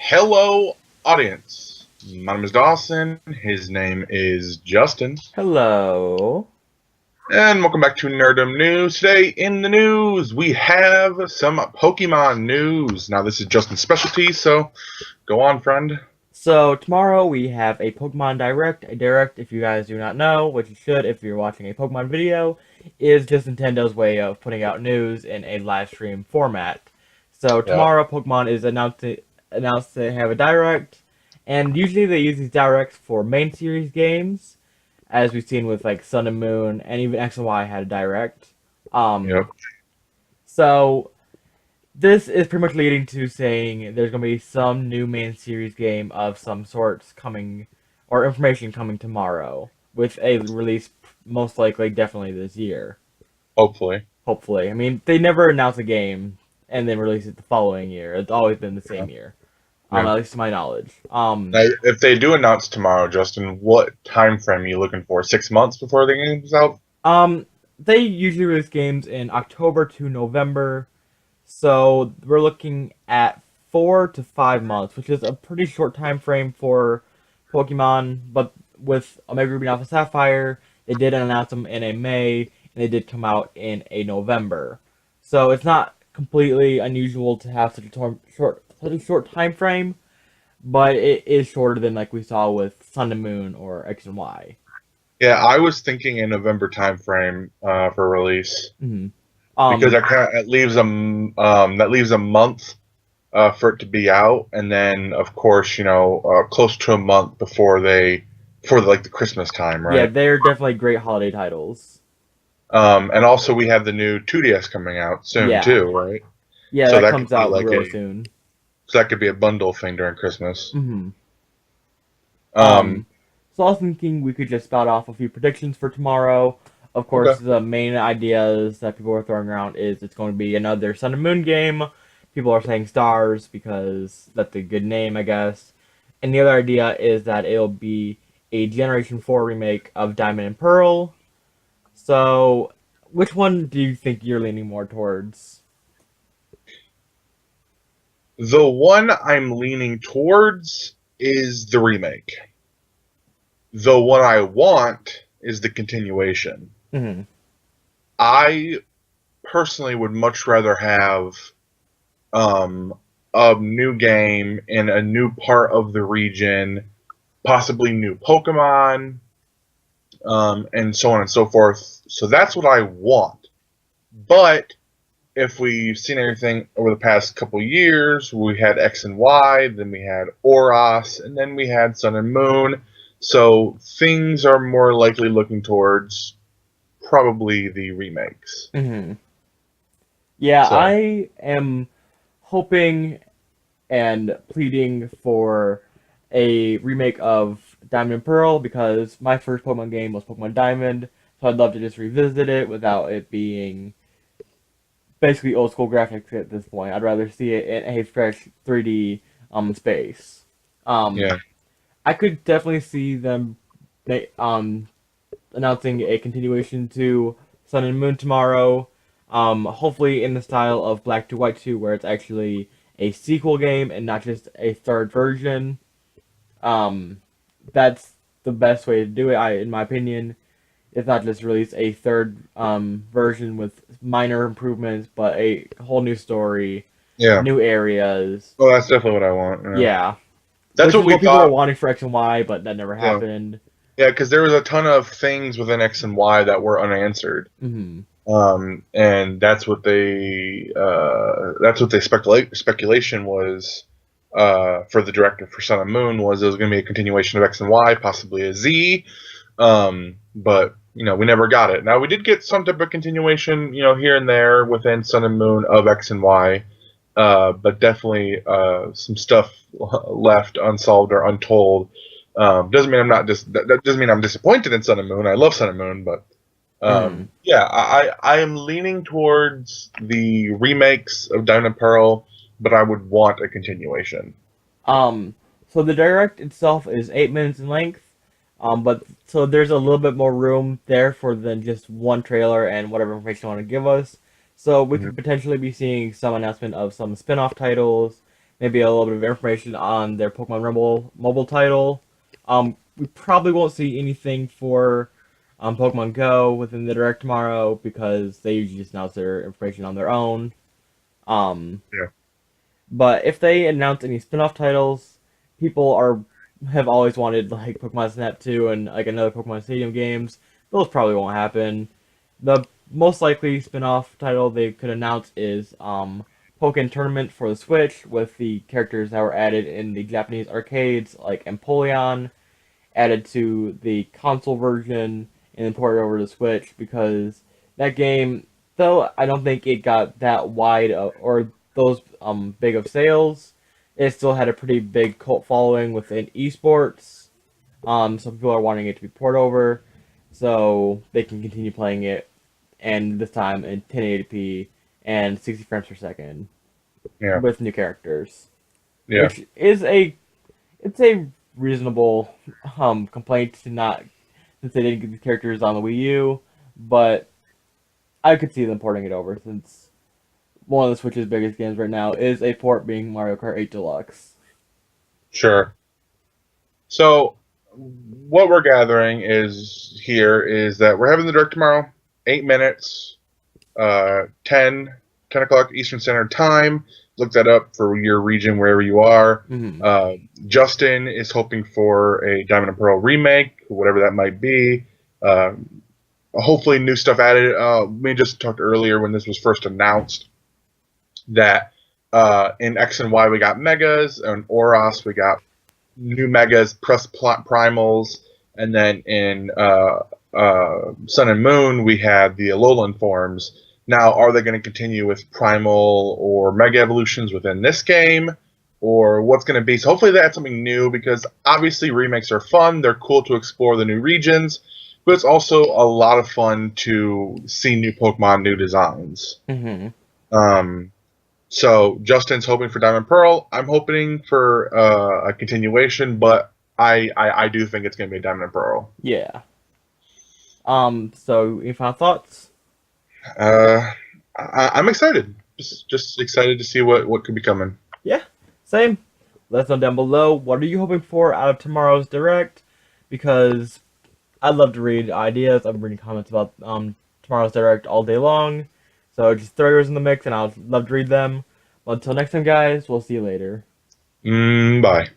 Hello, audience. My name is Dawson. His name is Justin. Hello. And welcome back to Nerdom News. Today in the news, we have some Pokemon news. Now, this is Justin's specialty, so go on, friend. So tomorrow we have a Pokemon Direct. A Direct, if you guys do not know, which you should if you're watching a Pokemon video, is just Nintendo's way of putting out news in a live stream format. So Yep. tomorrow Pokemon is announced to have a Direct, and usually they use these Directs for main series games, as we've seen with like Sun and Moon, and even X and Y had a Direct. Um, Yep. so this is pretty much leading to saying there's going to be some new main series game of some sorts coming, or information coming tomorrow, with a release most likely definitely this year. Hopefully. Hopefully. I mean, they never announce a game and then release it the following year. It's always been the Yeah. same year, Yeah. at least to my knowledge. Now, if they do announce tomorrow, Justin, what time frame are you looking for? 6 months before the game's out? Um, they usually release games in October to November, so we're looking at 4 to 5 months, which is a pretty short time frame for Pokemon. But with Omega Ruby and Alpha Sapphire, they did announce them in a May, and they did come out in a November. So it's not completely unusual to have such a short time frame, but it is shorter than like we saw with Sun and Moon or X and Y. Yeah, I was thinking a November time frame for release. hmm Because Um, that leaves a month for it to be out, and then of course close to a month before like the Christmas time, yeah, right? they're definitely great holiday titles. And also we have the new 2DS coming out soon Yeah, too, right? yeah, So that that could comes be out like really a soon. so that could be a bundle thing during Christmas. hmm Um, so I was thinking we could just spout off a few predictions for tomorrow. Of course, okay. the main ideas that people are throwing around is it's going to be another Sun and Moon game. People are saying Stars because that's a good name, I guess. And the other idea is that it'll be a Generation 4 remake of Diamond and Pearl. So, which one do you think you're leaning more towards? The one I'm leaning towards is the remake. The one I want is the continuation. hmm I personally would much rather have um, a new game in a new part of the region, possibly new Pokemon, and so on and so forth. So that's what I want. But if we've seen anything over the past couple years, we had X and Y, then we had Oros, and then we had Sun and Moon. So things are more likely looking towards probably the remakes. hmm Yeah, So I am hoping and pleading for a remake of Diamond and Pearl because my first Pokemon game was Pokemon Diamond, so I'd love to just revisit it without it being basically old school graphics at this point. I'd rather see it in a fresh 3D space. Um, yeah, I could definitely see them announcing a continuation to Sun and Moon tomorrow. Hopefully in the style of Black to White 2, where it's actually a sequel game and not just a third version. Um, that's the best way to do it, in my opinion. It's not just release a third version with minor improvements, but a whole new story, yeah. new areas. Well, that's definitely what I want. Yeah. Yeah, That's which is what we what people were thought. wanting for X and Y, but that never Yeah, happened. yeah, because there was a ton of things within X and Y that were unanswered. hmm And that's what they speculation was for the director for Sun and Moon was it was going to be a continuation of X and Y, possibly a Z. But we never got it. Now we did get some type of continuation, here and there within Sun and Moon of X and Y, but definitely some stuff left unsolved or untold. Doesn't mean I'm not that doesn't mean I'm disappointed in Sun and Moon. I love Sun and Moon, but hmm yeah, I am leaning towards the remakes of Diamond and Pearl, but I would want a continuation. Um, so the direct itself is 8 minutes in length. But so there's a little bit more room there for than just one trailer and whatever information you want to give us. So we Mhm. could potentially be seeing some announcement of some spin-off titles, maybe a little bit of information on their Pokemon Rumble mobile title. We probably won't see anything for Pokemon Go within the Direct tomorrow because they usually just announce their information on their own. Um, Yeah. but if they announce any spin-off titles, people are have always wanted like Pokemon Snap 2 and like another Pokemon Stadium games. Those probably won't happen. The most likely spin-off title they could announce is Pokken Tournament for the Switch with the characters that were added in the Japanese arcades like Empoleon added to the console version and then ported over to Switch because that game, though I don't think it got that wide or those big of sales, it still had a pretty big cult following within esports. So people are wanting it to be ported over so they can continue playing it, and this time in 1080p and 60 frames per second Yeah. with new characters, Yeah. which is a reasonable complaint to not since they didn't get the characters on the Wii U, but I could see them porting it over since one of the Switch's biggest games right now is a port being Mario Kart 8 Deluxe. Sure. So what we're gathering is that we're having the direct tomorrow, 8 minutes, 10 o'clock Eastern Standard Time. Look that up for your region wherever you are. Justin is hoping for a Diamond and Pearl remake, whatever that might be. Hopefully new stuff added. We just talked earlier when this was first announced that in X and Y we got Megas, and Oros we got new Megas plus Primals, and then in Sun and Moon we had the Alolan forms. Now, are they going to continue with Primal or Mega Evolutions within this game? Or what's going to be? So hopefully that's something new, because obviously remakes are fun. They're cool to explore the new regions. But it's also a lot of fun to see new Pokemon, new designs. So Justin's hoping for Diamond Pearl. I'm hoping for a continuation, but I do think it's going to be Diamond and Pearl. Yeah. So any final thoughts? I'm excited. Just excited to see what could be coming. Yeah, same. Let us know down below. What are you hoping for out of tomorrow's Direct? Because I'd love to read ideas. I'm reading comments about tomorrow's Direct all day long. So just throw yours in the mix, and I'd love to read them. Well, until next time, guys, we'll see you later. Bye.